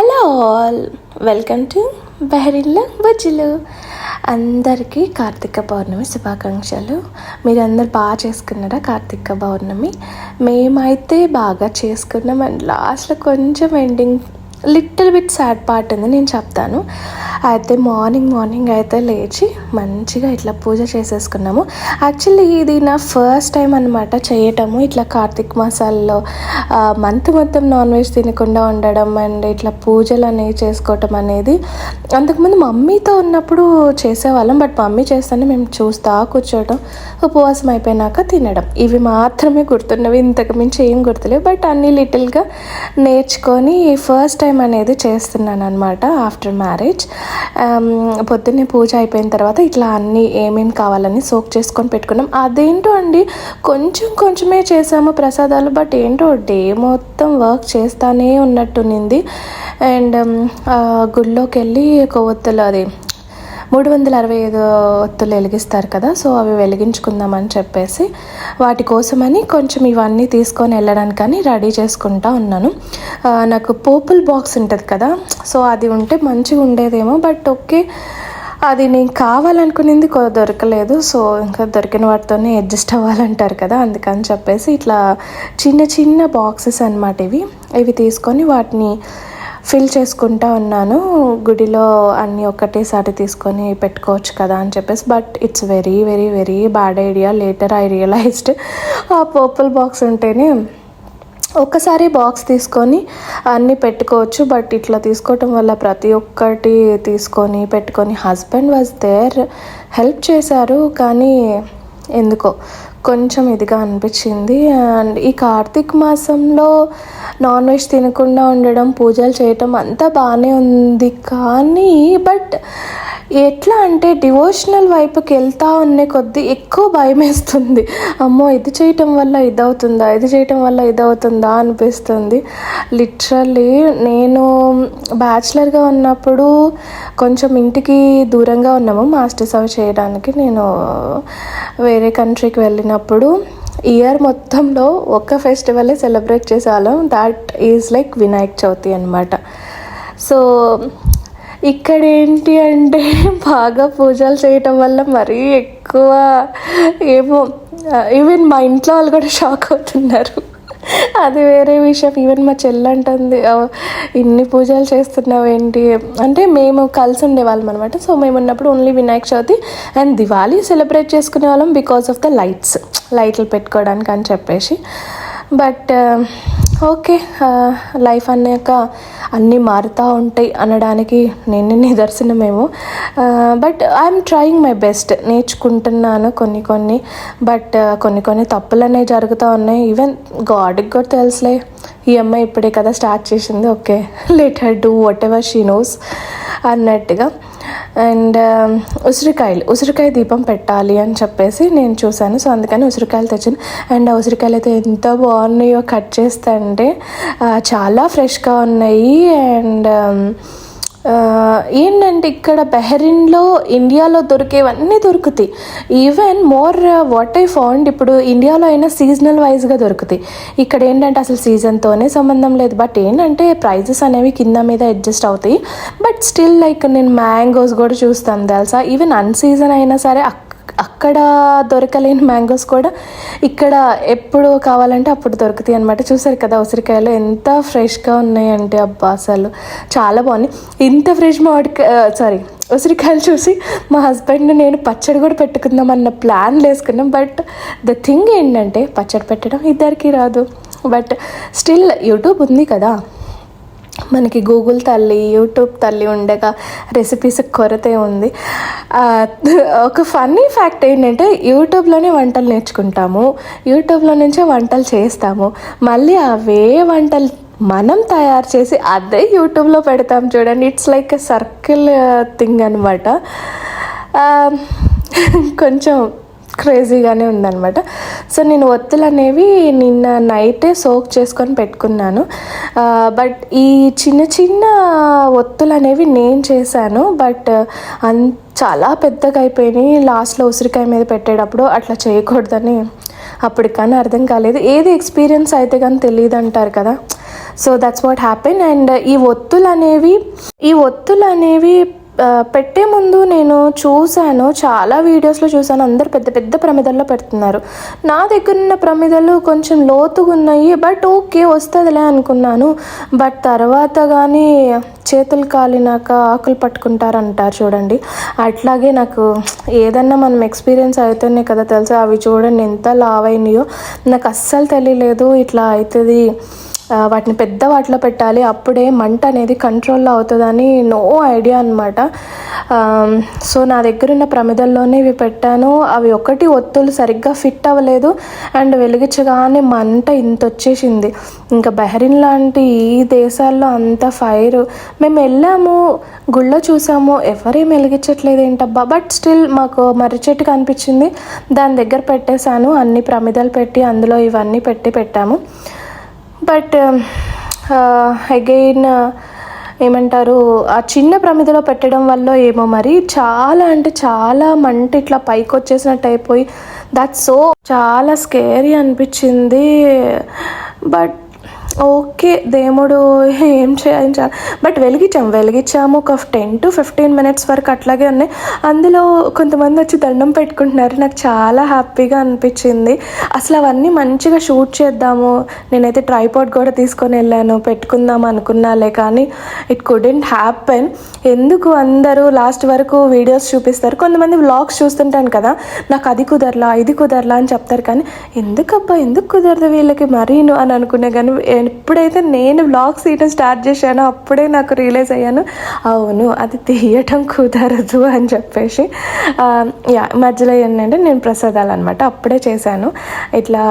Hello all, welcome to బెహరిన్ల బుజ్జులు. అందరికీ కార్తీక పౌర్ణమి శుభాకాంక్షలు. మీరందరు బాగా చేసుకున్నారా కార్తీక పౌర్ణమి? మేమైతే బాగా చేసుకున్నాం. అండ్ లాస్ట్లో కొంచెం ending little bit sad part ఉంది, నేను చెప్తాను. అయితే మార్నింగ్ అయితే లేచి మంచిగా ఇట్లా పూజ చేసేసుకున్నాము. యాక్చువల్లీ ఇది నా ఫస్ట్ టైం అనమాట చేయటము ఇట్లా కార్తీక మాసాల్లో మంత్ మొత్తం నాన్ వెజ్ తినకుండా ఉండడం అండ్ ఇట్లా పూజలు అనేవి చేసుకోవటం అనేది. అంతకుముందు మమ్మీతో ఉన్నప్పుడు చేసేవాళ్ళం, బట్ మమ్మీ చేస్తేనే మేము చూస్తూ కూర్చోవడం, ఉపవాసం అయిపోయినాక తినడం, ఇవి మాత్రమే గుర్తున్నవి. ఇంతకు మించి ఏం గుర్తులేవు. బట్ అన్నీ లిటిల్గా నేర్చుకొని ఫస్ట్ టైం అనేది చేస్తున్నాను అనమాట ఆఫ్టర్ మ్యారేజ్. పొద్దున్నే పూజ అయిపోయిన తర్వాత ఇట్లా అన్నీ ఏమేమి కావాలని సోక్ చేసుకొని పెట్టుకున్నాం. అదేంటో అండి, కొంచెమే చేసాము ప్రసాదాలు, బట్ ఏంటో డే మొత్తం వర్క్ చేస్తానే ఉన్నట్టునింది. అండ్ గుళ్ళోకి వెళ్ళి కొవ్వొత్తులు, అది 365 ఒత్తులు వెలిగిస్తారు కదా, సో అవి వెలిగించుకుందామని చెప్పేసి వాటి కోసమని కొంచెం ఇవన్నీ తీసుకొని వెళ్ళడానికని రెడీ చేసుకుంటా ఉన్నాను. నాకు పర్పుల్ బాక్స్ ఉంటుంది కదా, సో అది ఉంటే మంచిగా ఉండేదేమో, బట్ ఓకే అది నేను కావాలనుకునేది దొరకలేదు. సో ఇంకా దొరికిన వాటితోనే అడ్జస్ట్ అవ్వాలంటారు కదా, అందుకని చెప్పేసి ఇట్లా చిన్న బాక్సెస్ అన్నమాట ఇవి తీసుకొని వాటిని ఫిల్ చేసుకుంటా ఉన్నాను. గుడిలో అన్నీ ఒక్కటేసారి తీసుకొని పెట్టుకోవచ్చు కదా అని చెప్పేసి, but it's very very very bad idea. Later I realized ఆ పర్పుల్ బాక్స్ ఉంటేనే ఒక్కసారి బాక్స్ తీసుకొని అన్నీ పెట్టుకోవచ్చు, బట్ ఇట్లా తీసుకోవటం వల్ల ప్రతి ఒక్కటి తీసుకొని పెట్టుకొని హస్బెండ్ వాజ్ దేర్, హెల్ప్ చేశారు, కానీ ఎందుకో కొంచెం ఇదిగా అనిపించింది. అండ్ ఈ కార్తీక మాసంలో నాన్ వెజ్ తినకుండా ఉండడం, పూజలు చేయటం అంతా బాగానే ఉంది, కానీ బట్ ఎట్లా అంటే డివోషనల్ వైపుకి వెళ్తూ ఉండే కొద్దీ ఎక్కువ భయం వేస్తుంది. అమ్మో ఇది చేయటం వల్ల ఇదవుతుందా అనిపిస్తుంది. లిటరల్లీ నేను బ్యాచిలర్గా ఉన్నప్పుడు కొంచెం ఇంటికి దూరంగా ఉన్నాము మాస్టర్స్ అవి చేయడానికి. నేను వేరే కంట్రీకి వెళ్ళినప్పుడు ఇయర్ మొత్తంలో ఒక్క ఫెస్టివలే సెలబ్రేట్ చేసేవాళ్ళం, that is like Vinayaka Chavithi అనమాట. సో ఇక్కడ ఏంటి అంటే బాగా పూజలు చేయటం వల్ల మరీ ఎక్కువ ఏమో, ఈవెన్ మా ఇంట్లో వాళ్ళు కూడా షాక్ అవుతున్నారు. అది వేరే విషయం. ఈవెన్ మా చెల్లి అంటుంది, ఇన్ని పూజలు చేస్తున్నావు ఏంటి అంటే, మేము కలిసి ఉండేవాళ్ళం అనమాట. సో మేము ఉన్నప్పుడు only Vinayaka Chavithi and Diwali celebrate చేసుకునే వాళ్ళం బికాస్ ఆఫ్ ద లైట్లు పెట్టుకోవడానికి అని చెప్పేసి. బట్ ఓకే, లైఫ్ అన్నాక అన్నీ మారుతూ ఉంటాయి అనడానికి నేను నిదర్శనమేమో. But I'm trying my best, నేర్చుకుంటున్నాను కొన్ని, బట్ కొన్ని తప్పులు అనేవి జరుగుతూ ఉన్నాయి. ఈవెన్ గాడ్కి కూడా తెలుసులే, ఈ అమ్మాయి ఇప్పుడే కదా స్టార్ట్ చేసింది, okay let her do what ever she knows అన్నట్టుగా. అండ్ ఉసిరికాయ దీపం పెట్టాలి అని చెప్పేసి నేను చూశాను, సో అందుకని ఉసిరికాయలు తెచ్చాను. అండ్ ఆ ఉసిరికాయలు అయితే ఎంత బాగున్నాయో, కట్ చేస్తే అంటే చాలా ఫ్రెష్గా ఉన్నాయి. అండ్ ఏంటంటే ఇక్కడ బెహరిన్లో ఇండియాలో దొరికేవన్నీ దొరుకుతాయి. Even more what I found, ఇప్పుడు ఇండియాలో అయినా సీజనల్ వైజ్గా దొరుకుతాయి. ఇక్కడ ఏంటంటే అసలు సీజన్తోనే సంబంధం లేదు, బట్ ఏంటంటే ప్రైజెస్ అనేవి కింద మీద అడ్జస్ట్ అవుతాయి. బట్ స్టిల్ లైక్ నేను మ్యాంగోస్ కూడా చూస్తాను తెలుసా, ఈవెన్ అన్సీజన్ అయినా సరే అక్కడ దొరకలేని మ్యాంగోస్ కూడా ఇక్కడ ఎప్పుడు కావాలంటే అప్పుడు దొరుకుతాయి అనమాట. చూసారు కదా ఉసిరికాయలు ఎంత ఫ్రెష్గా ఉన్నాయంటే, అబ్బా అసలు చాలా బాగున్నాయి. ఇంత ఫ్రెష్ ఉసిరికాయలు చూసి మా హస్బెండ్ నేను పచ్చడి కూడా పెట్టుకుందాం అన్న ప్లాన్లు వేసుకున్నాం. బట్ ద థింగ్ ఏంటంటే పచ్చడి పెట్టడం ఇద్దరికి రాదు. బట్ స్టిల్ యూట్యూబ్ ఉంది కదా మనకి, గూగుల్ తల్లి యూట్యూబ్ తల్లి ఉండగా రెసిపీస్ కొరతే ఉంది. ఒక ఫన్నీ ఫ్యాక్ట్ ఏంటంటే, యూట్యూబ్లోనే వంటలు నేర్చుకుంటాము, యూట్యూబ్లో నుంచే వంటలు చేస్తాము, మళ్ళీ అవే వంటలు మనం తయారు చేసి అదే యూట్యూబ్లో పెడతాం చూడండి. It's like a circle thing అనమాట. కొంచెం క్రేజీగానే ఉందన్నమాట. సో నేను ఒత్తులు అనేవి నిన్న నైటే సోక్ చేసుకొని పెట్టుకున్నాను. బట్ ఈ చిన్న ఒత్తులు అనేవి నేను చేశాను, బట్ చాలా పెద్దగా అయిపోయినాయి. లాస్ట్లో ఉసిరికాయ మీద పెట్టేటప్పుడు అట్లా చేయకూడదని అప్పటికన్నా అర్థం కాలేదు. ఏది ఎక్స్పీరియన్స్ అయితే కానీ తెలియదు అంటారు కదా, so that's what happen. And ఈ ఒత్తులు అనేవి పెట్టే ముందు నేను చూశాను, చాలా వీడియోస్లో చూశాను, అందరు పెద్ద పెద్ద ప్రమిదల్లో పెడుతున్నారు. నా దగ్గర ఉన్న ప్రమిదలు కొంచెం లోతుగా ఉన్నాయి, బట్ ఓకే వస్తుందిలే అనుకున్నాను. బట్ తర్వాత కానీ చేతులు కాలినాక ఆకులు పట్టుకుంటారంటారు చూడండి, అట్లాగే నాకు ఏదన్నా మనం ఎక్స్పీరియన్స్ అయితేనే కదా తెలుసు. అవి చూడండి ఎంత లావైనాయో, నాకు అస్సలు తెలియలేదు ఇట్లా అవుతుంది, వాటిని పెద్ద వాటిలో పెట్టాలి అప్పుడే మంట అనేది కంట్రోల్లో అవుతుందని నో ఐడియా అనమాట. సో నా దగ్గర ఉన్న ప్రమిదల్లోనే ఇవి పెట్టాను. అవి ఒకటి ఒత్తులు సరిగ్గా ఫిట్ అవ్వలేదు, అండ్ వెలిగించగానే మంట ఇంత వచ్చేసింది. ఇంకా బహ్రెయిన్ లాంటి ఈ దేశాల్లో అంత ఫైర్. మేము వెళ్ళాము, గుళ్ళో చూసాము, ఎవరేం వెలిగించట్లేదు ఏంటబ్బా. బట్ స్టిల్ మాకు మర్రి చెట్టు కనిపించింది, దాని దగ్గర పెట్టేశాను. అన్ని ప్రమిదలు పెట్టి అందులో ఇవన్నీ పెట్టాము. బట్ అగైన్ ఏమంటారు, ఆ చిన్న ప్రమిదలో పెట్టడం వల్ల ఏమో మరి చాలా అంటే చాలా మంట ఇట్లా పైకి వచ్చేసినట్టు అయిపోయి దట్స్ సో చాలా స్కేరీ అనిపించింది. బట్ ఓకే, దేవుడు ఏం చేయించాలి. బట్ వెలిగించాము ఒక 10 to 15 minutes వరకు అట్లాగే ఉన్నాయి. అందులో కొంతమంది వచ్చి దండం పెట్టుకుంటున్నారు, నాకు చాలా హ్యాపీగా అనిపించింది. అసలు అవన్నీ మంచిగా షూట్ చేద్దాము, నేనైతే ట్రైపాడ్ కూడా తీసుకొని వెళ్ళాను, పెట్టుకుందాం అనుకున్నాలే, కానీ ఇట్ కుడెంట్ హ్యాపెన్. ఎందుకు అందరూ లాస్ట్ వరకు వీడియోస్ చూపిస్తారు, కొంతమంది వ్లాగ్స్ చూస్తుంటాను కదా, నాకు అది కుదరలా ఇది కుదరలా అని చెప్తారు, కానీ ఎందుకు కుదరదు వీళ్ళకి మరీను అని అనుకునే. కానీ ఎప్పుడైతే నేను వ్లాగ్స్ తీయడం స్టార్ట్ చేశానో అప్పుడే నాకు రియలైజ్ అయ్యాను, అవును అది తీయటం కుదరదు అని చెప్పేసి. మధ్యలో ఏంటంటే నేను ప్రసాదాలు అనమాట అప్పుడే చేశాను, ఇట్లా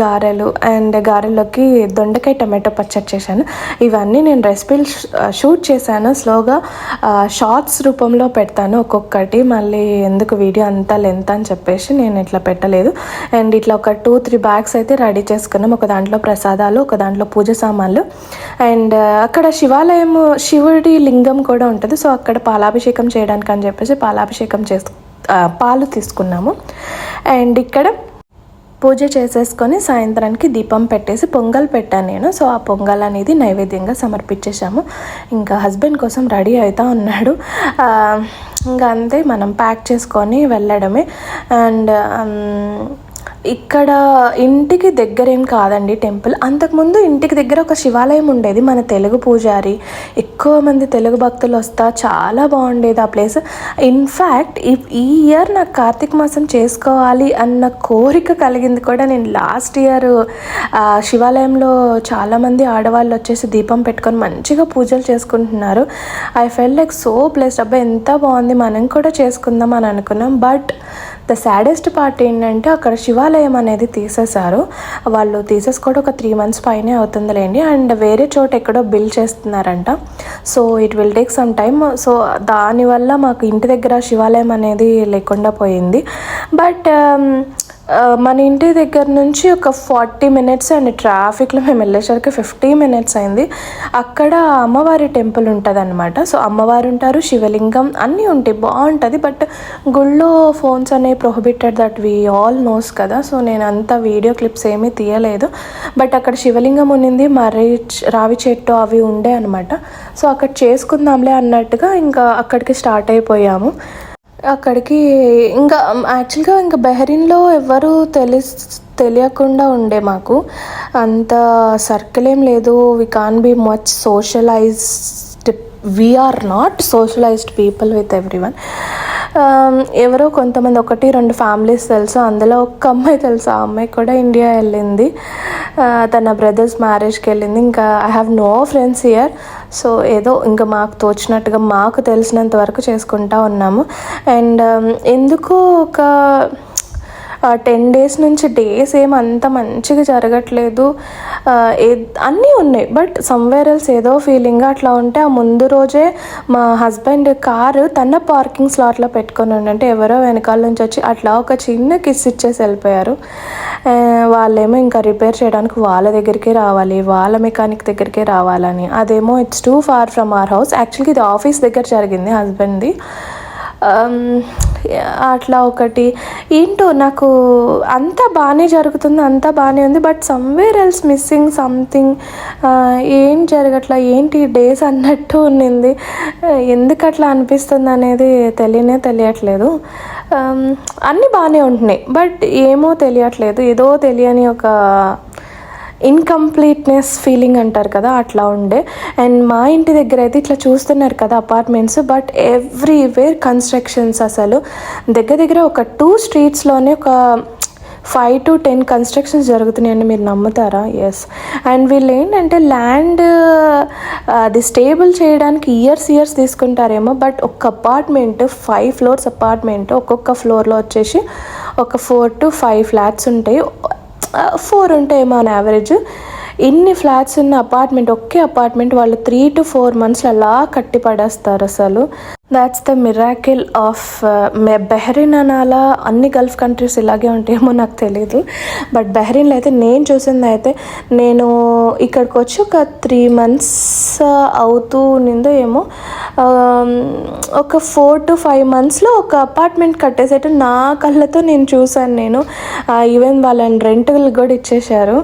గారెలు అండ్ గారెల్లోకి దొండకాయ టమాటో పచ్చడి చేశాను. ఇవన్నీ నేను రెసిపీలు షూట్ చేశాను, స్లోగా షార్ట్స్ రూపంలో పెడతాను ఒక్కొక్కటి, మళ్ళీ ఎందుకు వీడియో అంతా లెంత్ అని చెప్పేసి నేను ఇట్లా పెట్టలేదు. అండ్ ఇట్లా ఒక 2-3 బ్యాగ్స్ అయితే రెడీ చేసుకున్నాం. ఒక దాంట్లో ప్రసాదాలు, ఒక దాంట్లో పూజ సామాన్లు, అండ్ అక్కడ శివుడి లింగం కూడా ఉంటుంది. సో అక్కడ పాలాభిషేకం చేయడానికి అని చెప్పేసి పాలు తీసుకున్నాము. అండ్ ఇక్కడ పూజ చేసేసుకొని సాయంత్రానికి దీపం పెట్టేసి పొంగల్ పెట్టాను నేను. సో ఆ పొంగల్ అనేది నైవేద్యంగా సమర్పించేసాము. ఇంకా హస్బెండ్ కోసం రెడీ అవుతూ ఉన్నాడు. ఇంకా అంతే, మనం ప్యాక్ చేసుకొని వెళ్ళడమే. అండ్ ఇక్కడ ఇంటికి దగ్గర ఏం కాదండి టెంపుల్. అంతకుముందు ఇంటికి దగ్గర ఒక శివాలయం ఉండేది, మన తెలుగు పూజారి, ఎక్కువ మంది తెలుగు భక్తులు వస్తా, చాలా బాగుండేది ఆ ప్లేస్. ఇన్ఫ్యాక్ట్ ఈ ఇయర్ నాకు కార్తీక మాసం చేసుకోవాలి అన్న కోరిక కలిగింది కూడా. నేను లాస్ట్ ఇయర్ శివాలయంలో చాలామంది ఆడవాళ్ళు వచ్చేసి దీపం పెట్టుకొని మంచిగా పూజలు చేసుకుంటున్నారు. I feel like so blessed, అబ్బాయి ఎంత బాగుంది, మనం కూడా చేసుకుందాం అని అనుకున్నాం. బట్ ద సాడెస్ట్ పార్ట్ ఏంటంటే అక్కడ శివాలయం అనేది తీసేశారు. వాళ్ళు తీసేసుకోవడం ఒక 3 months పైనే అవుతుందిలేండి. అండ్ వేరే చోట ఎక్కడో బిల్ చేస్తున్నారంట. So it will take some time. So దానివల్ల మాకు ఇంటి దగ్గర శివాలయం అనేది లేకుండా పోయింది. బట్ మన ఇంటి దగ్గర నుంచి ఒక 40 minutes అండ్ ట్రాఫిక్లో మేము వెళ్ళేసరికి 50 minutes అయింది. అక్కడ అమ్మవారి టెంపుల్ ఉంటుంది అనమాట. సో అమ్మవారు ఉంటారు, శివలింగం అన్నీ ఉంటాయి, బాగుంటుంది. బట్ గుళ్ళో ఫోన్స్ అనేవి prohibited, that we all knows కదా. సో నేను అంత వీడియో క్లిప్స్ ఏమీ తీయలేదు. బట్ అక్కడ శివలింగం ఉన్నింది, రావి చెట్టు అవి ఉండే అనమాట. సో అక్కడ చేసుకుందాంలే అన్నట్టుగా ఇంకా అక్కడికి స్టార్ట్ అయిపోయాము. అక్కడికి ఇంకా యాక్చువల్గా ఇంకా బహ్రెయిన్లో ఎవరు తెలియకుండా ఉండే, మాకు అంత సర్కిల్ ఏం లేదు. We can be much socialised, we're not socialised people with everyone. ఎవరో కొంతమంది 1-2 ఫ్యామిలీస్ తెలుసు, అందులో ఒక అమ్మాయి తెలుసు. ఆ అమ్మాయి కూడా ఇండియా వెళ్ళింది, తన బ్రదర్స్ మ్యారేజ్కి వెళ్ళింది. ఇంకా I have no friends here. So ఏదో ఇంకా మాకు తోచినట్టుగా మాకు తెలిసినంత వరకు చేసుకుంటా ఉన్నాము. అండ్ ఎందుకో ఒక 10 days నుంచి డేస్ ఏమంత మంచిగా జరగట్లేదు. అన్నీ ఉన్నాయి, బట్ సమ్వేర్ ఎల్స్ ఏదో ఫీలింగ్ అట్లా ఉంటే. ఆ ముందు రోజే మా హస్బెండ్ కారు తన పార్కింగ్ స్లాట్లో పెట్టుకొని ఉండంటే ఎవరో వెనకాల నుంచి వచ్చి అట్లా ఒక చిన్న కిస్ ఇచ్చేసి వెళ్ళిపోయారు. వాళ్ళేమో ఇంకా రిపేర్ చేయడానికి వాళ్ళ దగ్గరికే రావాలి, వాళ్ళ మెకానిక్ దగ్గరికే రావాలని. అదేమో it's too far from our house. యాక్చువల్గా ఇది ఆఫీస్ దగ్గర జరిగింది హస్బెండ్ది. అట్లా ఒకటి ఏంటో నాకు అంతా బాగానే జరుగుతుంది, అంతా బాగానే ఉంది, but somewhere else missing something. ఏం జరగట్లా, ఏంటి డేస్ అన్నట్టు ఉన్నింది. ఎందుకు అట్లా అనిపిస్తుంది అనేది తెలియట్లేదు. అన్నీ బాగానే ఉంటున్నాయి, బట్ ఏమో తెలియట్లేదు, ఏదో తెలియని ఒక ఇన్కంప్లీట్నెస్ ఫీలింగ్ అంటారు కదా, అట్లా ఉండే. అండ్ మా ఇంటి దగ్గర అయితే ఇట్లా చూస్తున్నారు కదా అపార్ట్మెంట్స్, బట్ ఎవ్రీవేర్ కన్స్ట్రక్షన్స్. అసలు దగ్గర ఒక 2 స్ట్రీట్స్లోనే ఒక 5 to 10 కన్స్ట్రక్షన్స్ జరుగుతున్నాయండి, మీరు నమ్ముతారా? ఎస్. అండ్ వీళ్ళు ఏంటంటే ల్యాండ్ అది స్టేబుల్ చేయడానికి ఇయర్స్ తీసుకుంటారేమో, బట్ ఒక అపార్ట్మెంట్ 5 floors అపార్ట్మెంట్, ఒక్కొక్క ఫ్లోర్లో వచ్చేసి ఒక 4 to 5 ఫ్లాట్స్ ఉంటాయి, 4 ఉంటాయేమో ఆన్ యావరేజ్. ఇన్ని ఫ్లాట్స్ ఉన్న అపార్ట్మెంట్, ఒకే అపార్ట్మెంట్ వాళ్ళు 3 to 4 months అలా కట్టి పడేస్తారు. అసలు దాట్స్ ద మిరాకిల్ ఆఫ్ బెహ్రీన్ అనాలా, అన్ని గల్ఫ్ కంట్రీస్ ఇలాగే ఉంటాయేమో నాకు తెలీదు, బట్ బెహ్రీన్లో అయితే నేను చూసింది అయితే, నేను ఇక్కడికి వచ్చి ఒక 3 months అవుతూ నిందో ఏమో, ఒక 4 to 5 monthsలో ఒక అపార్ట్మెంట్ కట్టేసేట్టు నా కళ్ళతో నేను చూశాను. నేను ఈవెన్ వాళ్ళని రెంట్కి కూడా ఇచ్చేశారు.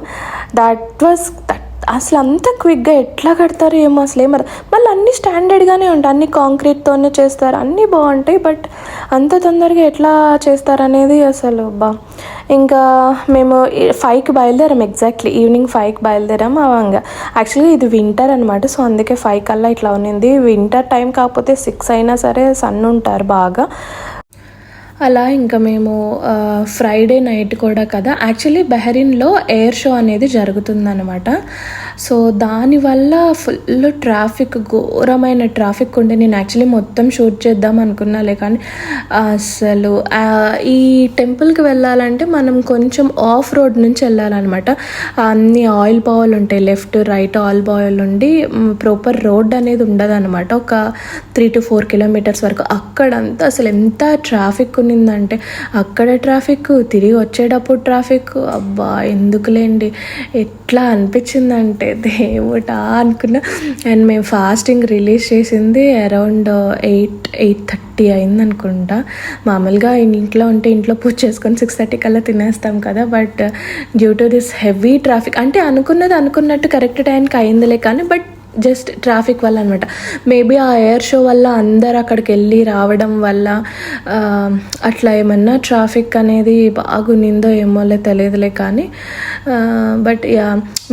అసలు అంత క్విక్గా ఎట్లా కడతారు ఏమో, అసలు మళ్ళీ అన్నీ స్టాండర్డ్గానే ఉంటాయి, అన్నీ కాంక్రీట్తోనే చేస్తారు, అన్నీ బాగుంటాయి, బట్ అంత తొందరగా ఎట్లా చేస్తారనేది అసలు ఇంకా మేము 5కి బయలుదేరాం, ఎగ్జాక్ట్లీ ఈవినింగ్ 5కి బయలుదేరాం. యాక్చువల్లీ ఇది వింటర్ అనమాట, సో అందుకే 5 కల్లా ఇట్లా ఉన్నింది. వింటర్ టైం కాకపోతే 6 అయినా సరే సన్ ఉంటారు బాగా. అలా ఇంకా మేము ఫ్రైడే నైట్ కూడా కదా, యాక్చువల్లీ బెహ్రీన్లో ఎయిర్ షో అనేది జరుగుతుందన్నమాట. సో దానివల్ల ఫుల్ ట్రాఫిక్, ఘోరమైన ట్రాఫిక్ ఉండే. నేను యాక్చువల్లీ మొత్తం షూట్ చేద్దాం అనుకున్నాలే, కానీ అసలు ఈ టెంపుల్కి వెళ్ళాలంటే మనం కొంచెం ఆఫ్ రోడ్ నుంచి వెళ్ళాలన్నమాట. అన్ని ఆయిల్ బావులు ఉంటాయి, లెఫ్ట్ రైట్ ఆయిల్ బావులు ఉండి ప్రాపర్ రోడ్ అనేది ఉండదు అనమాట. ఒక 3 to 4 kilometers వరకు అక్కడంతా అసలు ఎంత ట్రాఫిక్ ఉన్నిందంటే, అక్కడ ట్రాఫిక్, తిరిగి వచ్చేటప్పుడు ట్రాఫిక్. అబ్బా ఎందుకులేండి, ఎట్లా అనిపించిందంటే దేవుడా అనుకున్నా. అండ్ మేము ఫాస్టింగ్ రిలీజ్ చేసింది అరౌండ్ 8:30 అయిందనుకుంటా. మామూలుగా ఇంట్లో ఉంటే ఇంట్లో పూజ చేసుకొని 6:30 కల్లా తినేస్తాం కదా, but due to this heavy traffic, అంటే అనుకున్నట్టు కరెక్ట్ టైంకి అయిందిలే కానీ, బట్ జస్ట్ ట్రాఫిక్ వల్ల అనమాట. మేబీ ఆ ఎయిర్ షో వల్ల అందరు అక్కడికి వెళ్ళి రావడం వల్ల అట్లా ఏమన్నా ట్రాఫిక్ అనేది బాగునిందో ఏమోలే తెలియదులే కానీ, బట్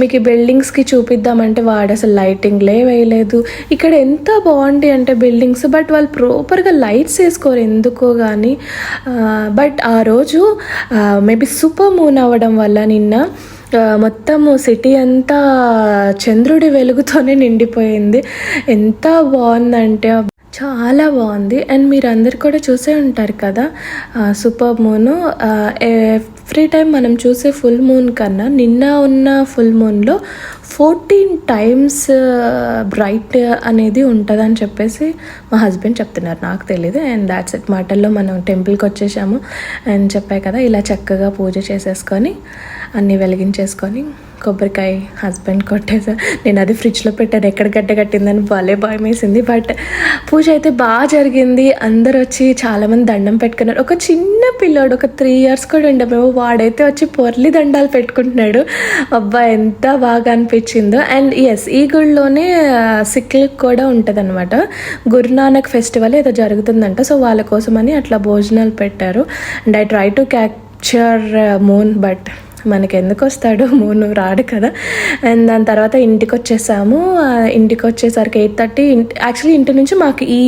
మీకు ఈ బిల్డింగ్స్కి చూపిద్దామంటే వాడు అసలు లైటింగ్లే వేయలేదు. ఇక్కడ ఎంత బాగుంటాయి అంటే బిల్డింగ్స్, బట్ వాళ్ళు ప్రాపర్గా లైట్స్ వేసుకోరు ఎందుకో కానీ. బట్ ఆ రోజు మేబీ సూపర్ మూన్ అవ్వడం వల్ల నిన్న మొత్తము సిటీ అంతా చంద్రుడి వెలుగుతోనే నిండిపోయింది. ఎంత బాగుందంటే చాలా బాగుంది. అండ్ మీరు అందరు కూడా చూసే ఉంటారు కదా సూపర్ మూను. ఎవ్రీ టైం మనం చూసే ఫుల్ మూన్ కన్నా నిన్న ఉన్న ఫుల్ మూన్లో 14 times బ్రైట్ అనేది ఉంటుందని చెప్పేసి మా హస్బెండ్ చెప్తున్నారు, నాకు తెలీదు. And that's it. మాటల్లో మనం టెంపుల్కి వచ్చేసాము అండ్ చెప్పాయి కదా, ఇలా చక్కగా పూజ చేసేసుకొని అన్నీ వెలిగించేసుకొని కొబ్బరికాయ హస్బెండ్ కొట్టేసా. నేను అది ఫ్రిడ్జ్లో పెట్టాను, ఎక్కడ గడ్డ కట్టిందని భలే భయం వేసింది. బట్ పూజ అయితే బాగా జరిగింది. అందరు వచ్చి చాలామంది దండం పెట్టుకున్నారు. ఒక చిన్న పిల్లోడు, ఒక 3 years కూడా ఉండమేమో, వాడైతే వచ్చి పొర్లి దండాలు పెట్టుకుంటున్నాడు. అబ్బా ఎంత బాగా అనిపించిందో. అండ్ ఎస్, ఈ గుడిలోనే సిక్కులకు కూడా ఉంటుంది అనమాట. గురునానక్ ఫెస్టివల్ ఏదో జరుగుతుందంట, సో వాళ్ళ కోసమని అట్లా భోజనాలు పెట్టారు. And I try to capture moon, but మనకి ఎందుకు వస్తాడు, మూను రాడు కదా. అండ్ దాని తర్వాత ఇంటికి వచ్చేసాము. ఇంటికి వచ్చేసరికి 8:30. యాక్చువల్లీ ఇంటి నుంచి మాకు ఈ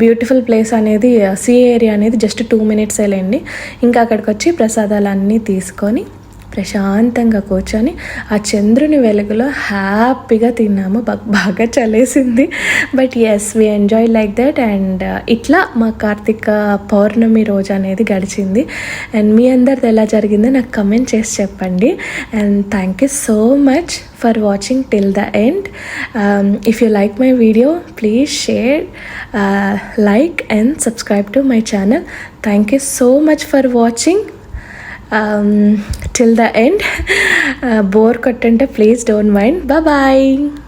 బ్యూటిఫుల్ ప్లేస్ అనేది, సీ ఏరియా అనేది జస్ట్ 2 minutes వెళ్ళండి. ఇంకా అక్కడికి వచ్చి ప్రసాదాలు అన్నీ తీసుకొని ప్రశాంతంగా కూర్చొని ఆ చంద్రుని వెలుగులో హ్యాపీగా తిన్నాము. బాగా చలేసింది, but as we enjoy like that. And ఇట్లా మా కార్తీక పౌర్ణమి రోజు అనేది గడిచింది. అండ్ మీ అందరిది ఎలా జరిగిందో నాకు కమెంట్ చేసి చెప్పండి. And thank you so much for watching till the end. If you like my video please share, like and subscribe to my channel. Thank you so much for watching till the end. Bore kottante please don't mind. Bye bye.